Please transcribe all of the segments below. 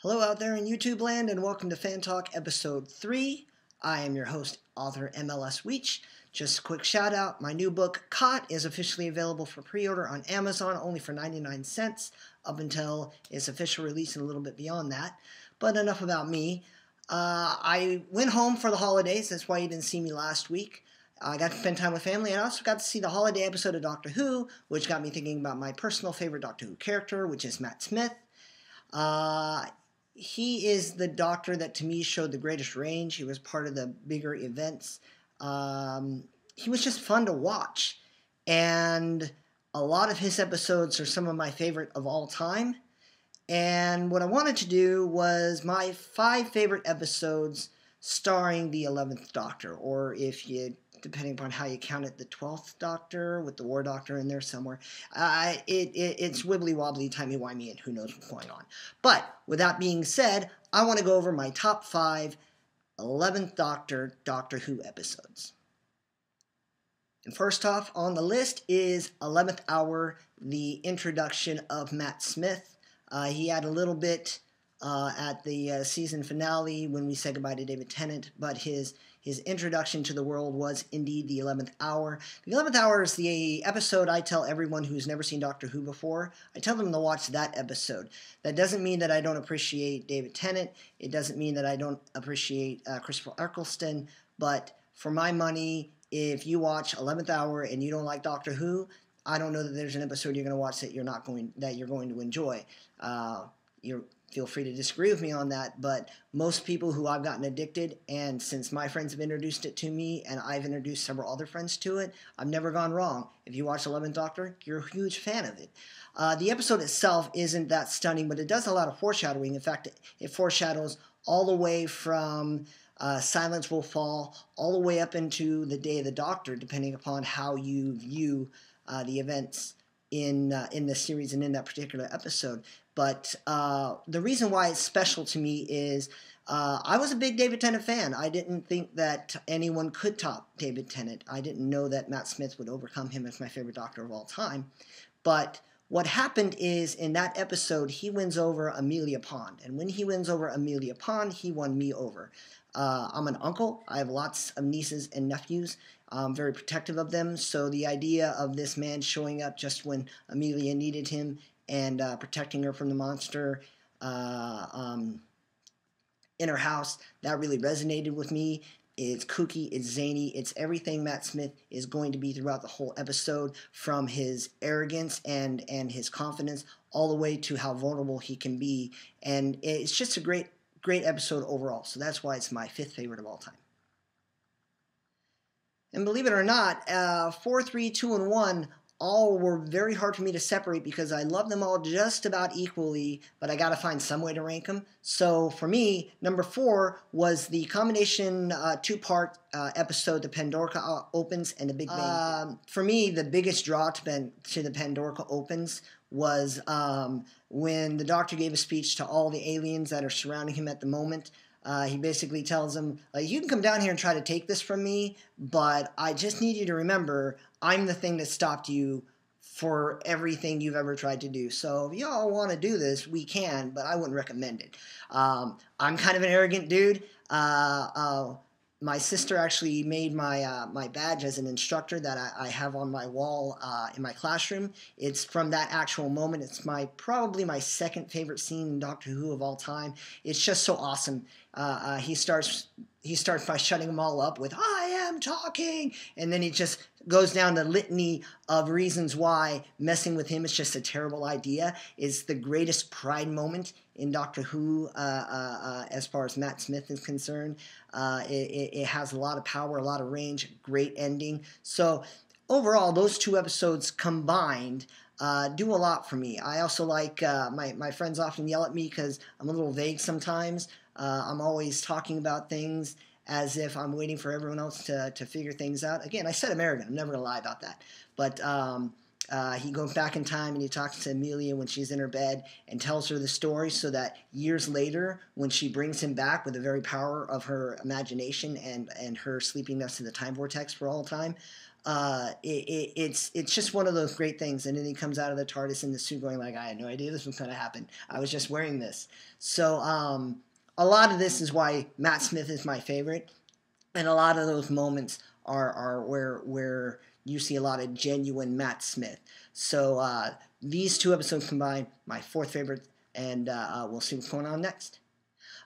Hello out there in YouTube land and welcome to FanTalk episode 3. I am your host, author M.L.S. Weech. Just a quick shout out, my new book, Caught, is officially available for pre-order on Amazon only for 99 cents up until its official release and a little bit beyond that. But enough about me. I went home for the holidays, that's why you didn't see me last week. I got to spend time with family and I also got to see the holiday episode of Doctor Who, which got me thinking about my personal favorite Doctor Who character, which is Matt Smith. He is the Doctor that to me showed the greatest range. He was part of the bigger events. He was just fun to watch. And a lot of his episodes are some of my favorite of all time. And what I wanted to do was my 5 favorite episodes starring the 11th Doctor, or if you, depending upon how you count it, the 12th Doctor with the War Doctor in there somewhere. It's wibbly-wobbly, timey-wimey, and who knows what's going on. But with that being said, I want to go over my top 5 11th Doctor Who episodes. And first off on the list is 11th Hour, the introduction of Matt Smith. He had a little bit at the season finale when we said goodbye to David Tennant, but his introduction to the world was indeed the 11th Hour. The 11th Hour is the episode I tell everyone who's never seen Doctor Who before. I tell them to watch that episode. That doesn't mean that I don't appreciate David Tennant. It doesn't mean that I don't appreciate Christopher Eccleston, but for my money, if you watch 11th Hour and you don't like Doctor Who, I don't know that there's an episode you're going to watch that you're going to enjoy. Feel free to disagree with me on that, but most people who I've gotten addicted, and since my friends have introduced it to me, and I've introduced several other friends to it, I've never gone wrong. If you watch 11th Doctor, you're a huge fan of it. The episode itself isn't that stunning, but it does a lot of foreshadowing. In fact, it foreshadows all the way from Silence Will Fall, all the way up into the Day of the Doctor, depending upon how you view the events in the series and in that particular episode. But the reason why it's special to me is I was a big David Tennant fan. I didn't think that anyone could top David Tennant. I didn't know that Matt Smith would overcome him as my favorite Doctor of all time. But what happened is in that episode, he wins over Amelia Pond. And when he wins over Amelia Pond, he won me over. I'm an uncle. I have lots of nieces and nephews. I'm very protective of them. So the idea of this man showing up just when Amelia needed him and protecting her from the monster in her house, that really resonated with me. It's kooky, it's zany, it's everything Matt Smith is going to be throughout the whole episode, from his arrogance and his confidence all the way to how vulnerable he can be. And it's just a great episode overall. So that's why it's my 5th favorite of all time. And believe it or not, 4, 3, 2, and 1 all were very hard for me to separate because I love them all just about equally, but I got to find some way to rank them. So for me, number 4 was the combination 2-part episode, the Pandorica Opens and the Big Bang. For me, the biggest draw to the Pandorica Opens was when the Doctor gave a speech to all the aliens that are surrounding him at the moment. He basically tells them, you can come down here and try to take this from me, but I just need you to remember I'm the thing that stopped you for everything you've ever tried to do. So if y'all want to do this, we can, but I wouldn't recommend it. I'm kind of an arrogant dude. My sister actually made my badge as an instructor that I have on my wall in my classroom. It's from that actual moment. It's probably my 2nd favorite scene in Doctor Who of all time. It's just so awesome. He starts by shutting them all up with "I am talking," and then he just goes down the litany of reasons why messing with him is just a terrible idea. It's the greatest pride moment in Doctor Who as far as Matt Smith is concerned. It has a lot of power, a lot of range, great ending. So overall, those 2 episodes combined do a lot for me. I also like, my friends often yell at me because I'm a little vague sometimes. I'm always talking about things as if I'm waiting for everyone else to figure things out. Again, I said I'm arrogant. I'm never going to lie about that. But he goes back in time and he talks to Amelia when she's in her bed and tells her the story so that years later, when she brings him back with the very power of her imagination and her sleeping next to the time vortex for all time, it's just one of those great things. And then he comes out of the TARDIS in the suit going like, I had no idea this was going to happen. I was just wearing this. So a lot of this is why Matt Smith is my favorite. And a lot of those moments are where you see a lot of genuine Matt Smith. So these two episodes combined, my fourth favorite, and we'll see what's going on next.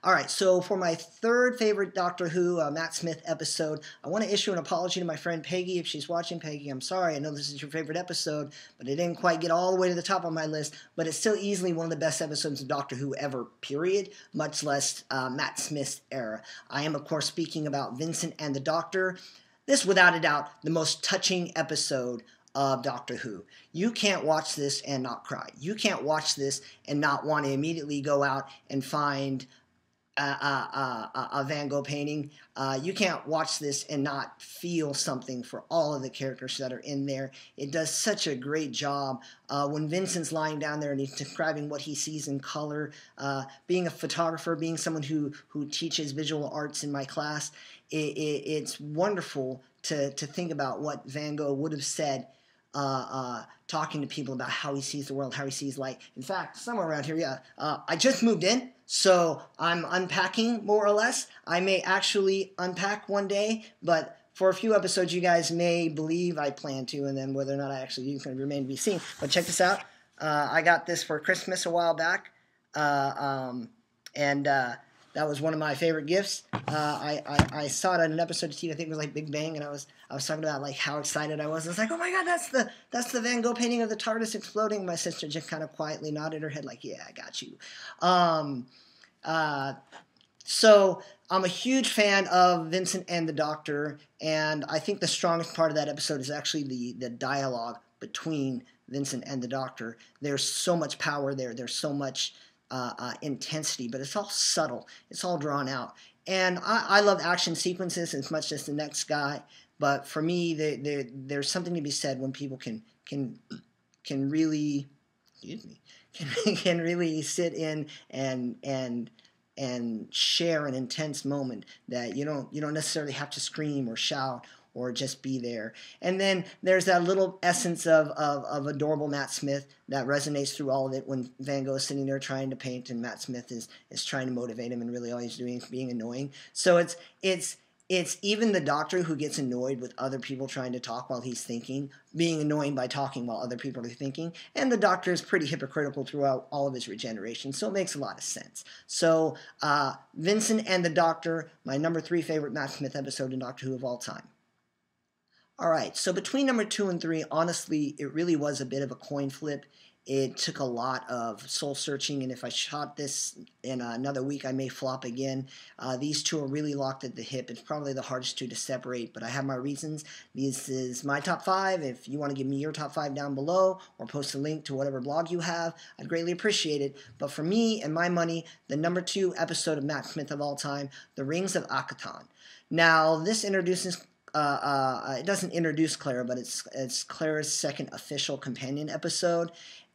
All right, so for my third favorite Doctor Who Matt Smith episode, I want to issue an apology to my friend Peggy. If she's watching, Peggy, I'm sorry. I know this is your favorite episode, but it didn't quite get all the way to the top of my list. But it's still easily one of the best episodes of Doctor Who ever, period, much less Matt Smith's era. I am, of course, speaking about Vincent and the Doctor. This, without a doubt, the most touching episode of Doctor Who. You can't watch this and not cry. You can't watch this and not want to immediately go out and find a Van Gogh painting. You can't watch this and not feel something for all of the characters that are in there. It does such a great job. When Vincent's lying down there and he's describing what he sees in color, being a photographer, being someone who teaches visual arts in my class, it's wonderful to think about what Van Gogh would have said talking to people about how he sees the world, how he sees light. In fact, somewhere around here, I just moved in, so I'm unpacking more or less. I may actually unpack one day, but for a few episodes, you guys may believe I plan to, and then whether or not I actually do is going to remain to be seen. But check this out. I got this for Christmas a while back, and that was one of my favorite gifts. I saw it on an episode of TV. I think it was like Big Bang, and I was talking about like how excited I was. I was like, oh my god, that's the Van Gogh painting of the TARDIS exploding. My sister just kind of quietly nodded her head like, yeah, I got you. So I'm a huge fan of Vincent and the Doctor, and I think the strongest part of that episode is actually the dialogue between Vincent and the Doctor. There's so much power there. There's so much intensity, but it's all subtle. It's all drawn out. And I love action sequences as much as the next guy, but for me, there's something to be said when people can really, can really sit in and share an intense moment that you don't necessarily have to scream or shout or just be there. And then there's that little essence of adorable Matt Smith that resonates through all of it when Van Gogh is sitting there trying to paint and Matt Smith is trying to motivate him, and really all he's doing is being annoying. So it's even the Doctor who gets annoyed with other people trying to talk while he's thinking, being annoying by talking while other people are thinking, and the Doctor is pretty hypocritical throughout all of his regeneration, so it makes a lot of sense. So Vincent and the Doctor, my number 3 favorite Matt Smith episode in Doctor Who of all time. All right, so between number 2 and 3, honestly, it really was a bit of a coin flip. It took a lot of soul searching, and if I shot this in another week, I may flop again. These two are really locked at the hip. It's probably the hardest two to separate, but I have my reasons. This is my top 5. If you want to give me your top 5 down below or post a link to whatever blog you have, I'd greatly appreciate it. But for me and my money, the number 2 episode of Matt Smith of all time, The Rings of Asgard. Now, this introduces it doesn't introduce Clara, but it's Clara's second official companion episode.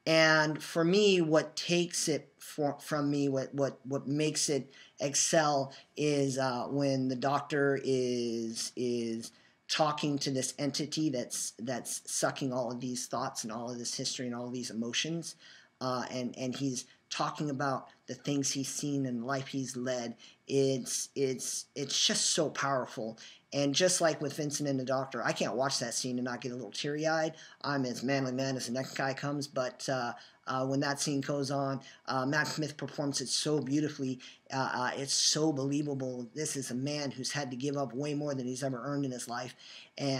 And for me, what takes it from me, what makes it excel is when the Doctor is talking to this entity that's sucking all of these thoughts and all of this history and all of these emotions, and he's talking about the things he's seen and the life he's led. It's just so powerful. And just like with Vincent and the Doctor, I can't watch that scene and not get a little teary-eyed. I'm as manly man as the next guy comes, but when that scene goes on, Matt Smith performs it so beautifully. It's so believable. This is a man who's had to give up way more than he's ever earned in his life,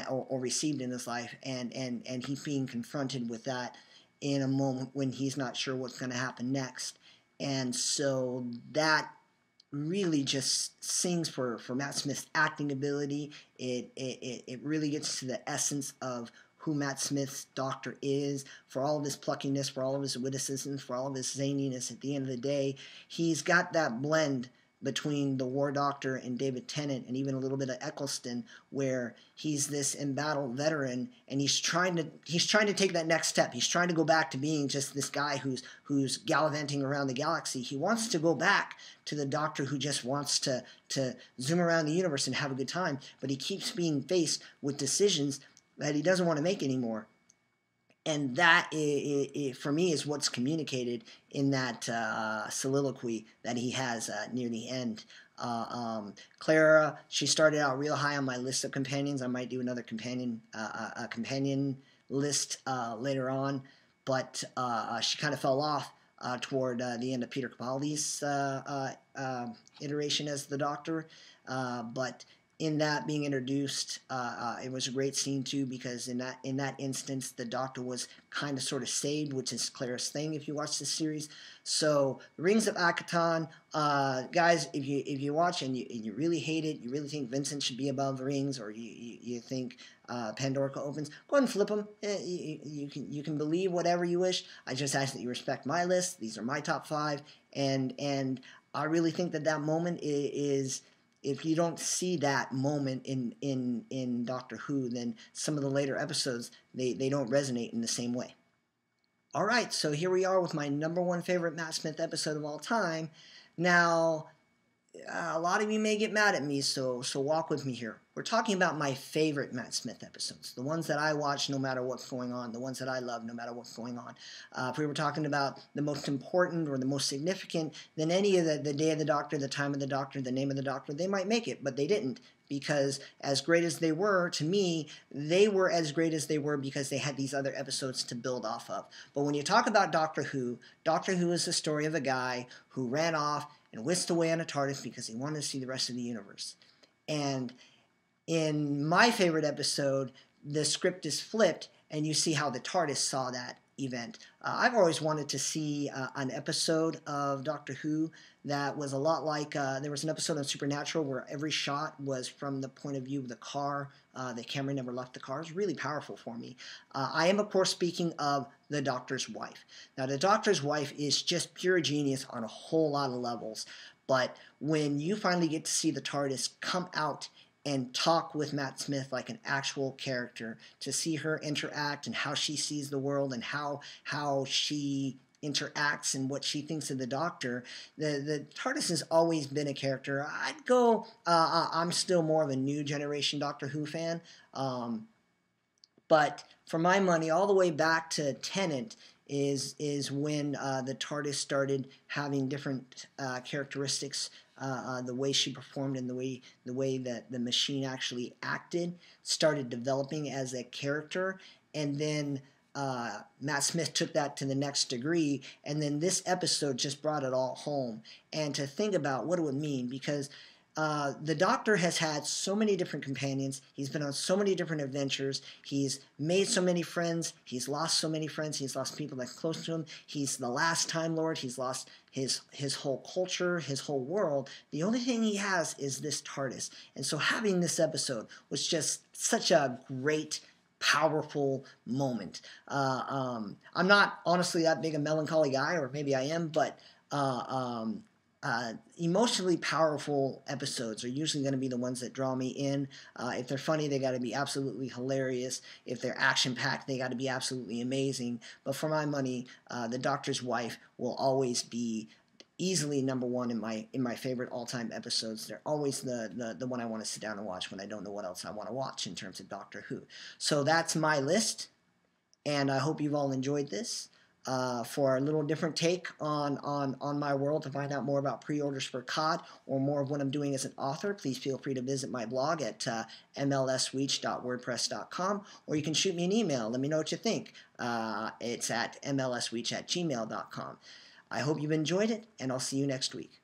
or received in his life, and he's being confronted with that in a moment when he's not sure what's going to happen next. And so that really just sings for Matt Smith's acting ability. It really gets to the essence of who Matt Smith's Doctor is, for all of his pluckiness, for all of his witticisms, for all of his zaniness. At the end of the day, he's got that blend between the War Doctor and David Tennant, and even a little bit of Eccleston, where he's this embattled veteran, and he's trying to take that next step. He's trying to go back to being just this guy who's gallivanting around the galaxy. He wants to go back to the Doctor who just wants to zoom around the universe and have a good time, but he keeps being faced with decisions that he doesn't want to make anymore. And that, for me, is what's communicated in that soliloquy that he has near the end. Clara, she started out real high on my list of companions. I might do another companion list later on, but she kind of fell off toward the end of Peter Capaldi's iteration as the Doctor. But in that being introduced, it was a great scene too, because in that instance, the Doctor was kind of sort of saved, which is Claire's thing if you watch this series. So Rings of Asgard, guys, if you watch and you really hate it, you really think Vincent should be above Rings, or you think Pandorica opens, go ahead and flip them. You can believe whatever you wish. I just ask that you respect my list. These are my top 5, and I really think that moment is. If you don't see that moment in Doctor Who, then some of the later episodes, they don't resonate in the same way. All right, so here we are with my number 1 favorite Matt Smith episode of all time. Now, a lot of you may get mad at me, so walk with me here. We're talking about my favorite Matt Smith episodes, the ones that I watch no matter what's going on, the ones that I love no matter what's going on. If we were talking about the most important or the most significant, then any of the Day of the Doctor, the Time of the Doctor, the Name of the Doctor, they might make it, but they didn't, because as great as they were, to me, they were as great as they were because they had these other episodes to build off of. But when you talk about Doctor Who is the story of a guy who ran off and whisked away on a TARDIS because he wanted to see the rest of the universe. And in my favorite episode, the script is flipped, and you see how the TARDIS saw that event. I've always wanted to see an episode of Doctor Who that was a lot like, there was an episode on Supernatural where every shot was from the point of view of the car. The camera never left the car. It was really powerful for me. I am, of course, speaking of the Doctor's wife. Now, the Doctor's wife is just pure genius on a whole lot of levels. But when you finally get to see the TARDIS come out and talk with Matt Smith like an actual character, to see her interact and how she sees the world and how she interacts and what she thinks of the Doctor, the TARDIS has always been a character. I'd go, I'm still more of a new generation Doctor Who fan, but for my money, all the way back to Tennant is when the TARDIS started having different characteristics. The way she performed and the way that the machine actually acted started developing as a character, and then Matt Smith took that to the next degree, and then this episode just brought it all home. And to think about what it would mean, because the Doctor has had so many different companions. He's been on so many different adventures. He's made so many friends. He's lost so many friends. He's lost people that's close to him. He's the last Time Lord. He's lost his whole culture, his whole world. The only thing he has is this TARDIS. And so having this episode was just such a great, powerful moment. I'm not honestly that big a melancholy guy, or maybe I am, but emotionally powerful episodes are usually going to be the ones that draw me in. If they're funny, they got to be absolutely hilarious. If they're action-packed, they got to be absolutely amazing. But for my money, The Doctor's Wife will always be easily number 1 in my favorite all-time episodes. They're always the one I want to sit down and watch when I don't know what else I want to watch in terms of Doctor Who. So that's my list, and I hope you've all enjoyed this. For a little different take on my world. To find out more about pre-orders for COD or more of what I'm doing as an author, please feel free to visit my blog at mlsweech.wordpress.com, or you can shoot me an email. Let me know what you think. It's at mlsweech@gmail.com. I hope you've enjoyed it, and I'll see you next week.